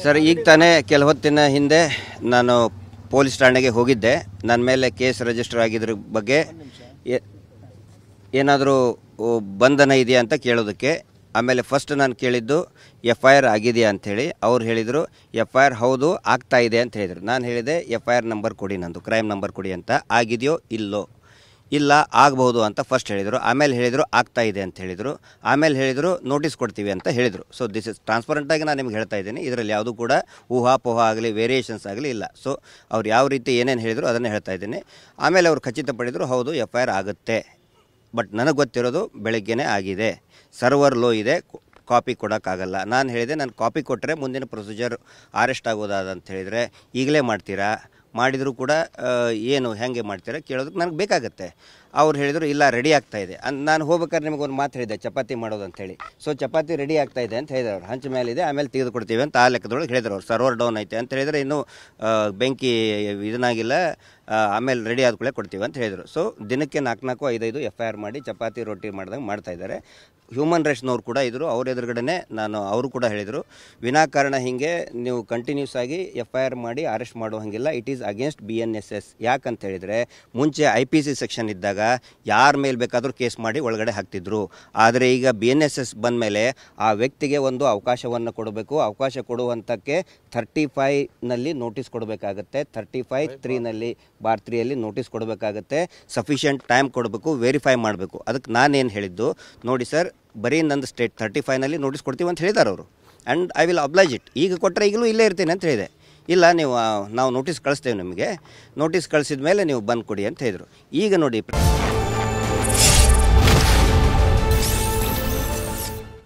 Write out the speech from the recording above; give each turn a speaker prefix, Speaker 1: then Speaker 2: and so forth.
Speaker 1: Sir, ಈಗ ತಾನೇ ಕೆಲ ಹೊತ್ತಿನ ಹಿಂದೆ ನಾನು ಪೊಲೀಸ್ ಠಾಣೆಗೆ ಹೋಗಿದ್ದೆ. ನನ್ನ ಮೇಲೆ ಕೇಸ್ ರಿಜಿಸ್ಟರ್ ಆಗಿದ್ರ ಬಗ್ಗೆ ಏನಾದರೂ ಬಂಧನ ಇದೆಯಾ ಅಂತ ಕೇಳೋದಕ್ಕೆ. ಆಮೇಲೆ ಫಸ್ಟ್ ನಾನು ಕೇಳಿದ್ದು FIR ಆಗಿದೆಯಾ ಅಂಥೇಳಿ. ಅವ್ರು ಹೇಳಿದರು FIR ಹೌದು ಆಗ್ತಾ ಇದೆ ಅಂತ ಹೇಳಿದರು. ನಾನು ಹೇಳಿದೆ FIR ನಂಬರ್ ಕೊಡಿ, ನಂದು ಕ್ರೈಮ್ ನಂಬರ್ ಕೊಡಿ ಅಂತ. ಆಗಿದೆಯೋ ಇಲ್ಲೋ? ಇಲ್ಲ, ಆಗಬಹುದು ಅಂತ ಫಸ್ಟ್ ಹೇಳಿದರು. ಆಮೇಲೆ ಹೇಳಿದರು ಆಗ್ತಾ ಇದೆ ಅಂತ ಹೇಳಿದರು. ಆಮೇಲೆ ಹೇಳಿದರು ನೋಟಿಸ್ ಕೊಡ್ತೀವಿ ಅಂತ ಹೇಳಿದರು. ಸೊ ದಿಸ್ ಇಸ್ ಟ್ರಾನ್ಸ್ಪರೆಂಟಾಗಿ ನಾನು ನಿಮ್ಗೆ ಹೇಳ್ತಾ ಇದ್ದೀನಿ. ಇದರಲ್ಲಿ ಯಾವುದೂ ಕೂಡ ಊಹಾಪೋಹ ಆಗಲಿ ವೇರಿಯೇಷನ್ಸ್ ಆಗಲಿ ಇಲ್ಲ. ಸೊ ಅವ್ರು ಯಾವ ರೀತಿ ಏನೇನು ಹೇಳಿದರು ಅದನ್ನೇ ಹೇಳ್ತಾ ಇದ್ದೀನಿ. ಆಮೇಲೆ ಅವ್ರು ಖಚಿತಪಡಿದರು ಹೌದು FIR ಆಗುತ್ತೆ. ಬಟ್ ನನಗೆ ಗೊತ್ತಿರೋದು ಬೆಳಗ್ಗೆನೇ ಆಗಿದೆ, ಸರ್ವರ್ ಲೋ ಇದೆ, ಕಾಪಿ ಕೊಡೋಕ್ಕಾಗಲ್ಲ. ನಾನು ಹೇಳಿದೆ ನಾನು ಕಾಪಿ ಕೊಟ್ಟರೆ ಮುಂದಿನ ಪ್ರೊಸೀಜರ್ ಅರೆಸ್ಟ್ ಆಗೋದಾದ ಅಂತ ಹೇಳಿದರೆ ಈಗಲೇ ಮಾಡ್ತೀರಾ, ಮಾಡಿದರೂ ಕೂಡ ಏನು ಹೆಂಗೆ ಮಾಡ್ತೀರಾ ಕೇಳೋದಕ್ಕೆ ನನಗೆ ಬೇಕಾಗುತ್ತೆ. ಅವ್ರು ಹೇಳಿದರು ಇಲ್ಲ ರೆಡಿ ಆಗ್ತಾ ಇದೆ. ನಾನು ಹೋಗ್ಬೇಕಾದ್ರೆ ನಿಮಗೊಂದು ಮಾತು ಹೇಳಿದೆ ಚಪಾತಿ ಮಾಡೋದು ಅಂಥೇಳಿ. ಸೊ ಚಪಾತಿ ರೆಡಿ ಆಗ್ತಾ ಇದೆ ಅಂತ ಹೇಳಿದ್ರು. ಅವ್ರು ಹಂಚ ಮೇಲಿದೆ, ಆಮೇಲೆ ತೆಗೆದುಕೊಡ್ತೀವಿ ಅಂತ ಆ ಲೆಕ್ಕದೊಳಗೆ ಹೇಳಿದ್ರು. ಅವ್ರು ಸರ್ವರ್ ಡೌನ್ ಐತೆ ಅಂತ ಹೇಳಿದರೆ ಇನ್ನೂ ಬೆಂಕಿ ಇದನ್ನಾಗಿಲ್ಲ, ಆಮೇಲೆ ರೆಡಿ ಆದ್ಕೊಳ್ಳೆ ಕೊಡ್ತೀವಿ ಅಂತ ಹೇಳಿದರು. ಸೊ ದಿನಕ್ಕೆ 4-5 FIR ಮಾಡಿ ಚಪಾತಿ ರೊಟ್ಟಿ ಮಾಡ್ದಂಗೆ ಮಾಡ್ತಾಯಿದ್ದಾರೆ. ಹ್ಯೂಮನ್ ರೈಟ್ಸ್ನವ್ರು ಕೂಡ ಇದ್ದರು. ಅವ್ರ ಎದುರುಗಡೆ ಅವರು ಕೂಡ ಹೇಳಿದರು ವಿನಾಕಾರಣ ಹೀಗೆ ನೀವು ಕಂಟಿನ್ಯೂಸ್ ಆಗಿ FIR ಮಾಡಿ ಅರೆಸ್ಟ್ ಮಾಡೋ ಹಾಗಿಲ್ಲ. It is against BNSS. ಯಾಕಂತ ಹೇಳಿದರೆ ಮುಂಚೆ IPC ಸೆಕ್ಷನ್ ಇದ್ದಾಗ ಯಾರ ಮೇಲೆ ಬೇಕಾದರೂ ಕೇಸ್ ಮಾಡಿ ಒಳಗಡೆ ಹಾಕ್ತಿದ್ರು. ಆದರೆ ಈಗ BNSS ಬಂದ ಮೇಲೆ ಆ ವ್ಯಕ್ತಿಗೆ ಒಂದು ಅವಕಾಶವನ್ನು ಕೊಡಬೇಕು. ಅವಕಾಶ ಕೊಡುವಂಥಕ್ಕೆ 35ನಲ್ಲಿ ನೋಟಿಸ್ ಕೊಡಬೇಕಾಗತ್ತೆ, 35(3) ಬಾರ್ 3ಯಲ್ಲಿ ನೋಟಿಸ್ ಕೊಡಬೇಕಾಗತ್ತೆ, ಸಫಿಷಿಯೆಂಟ್ ಟೈಮ್ ಕೊಡಬೇಕು, ವೆರಿಫೈ ಮಾಡಬೇಕು. ಅದಕ್ಕೆ ನಾನೇನು ಹೇಳಿದ್ದು, ನೋಡಿ ಸರ್, ಬರೀ ನಂದು ಸ್ಟೇಟ್ 35ನಲ್ಲಿ ನೋಟಿಸ್ ಕೊಡ್ತೀವಿ ಅಂತ ಹೇಳಿದ್ದಾರೆ ಅವರು. And I will oblige it. ಈಗ ಕೊಟ್ಟರೆ ಈಗಲೂ ಇಲ್ಲೇ ಇರ್ತೀನಿ ಅಂತ ಹೇಳಿದೆ. ಇಲ್ಲ ನಾವು ನೋಟಿಸ್ ಕಳಿಸ್ತೇವೆ, ನಿಮಗೆ ನೋಟಿಸ್ ಕಳಿಸಿದ ಮೇಲೆ ನೀವು ಬಂದು ಕೊಡಿ ಅಂತ ಹೇಳಿದರು. ಈಗ ನೋಡಿ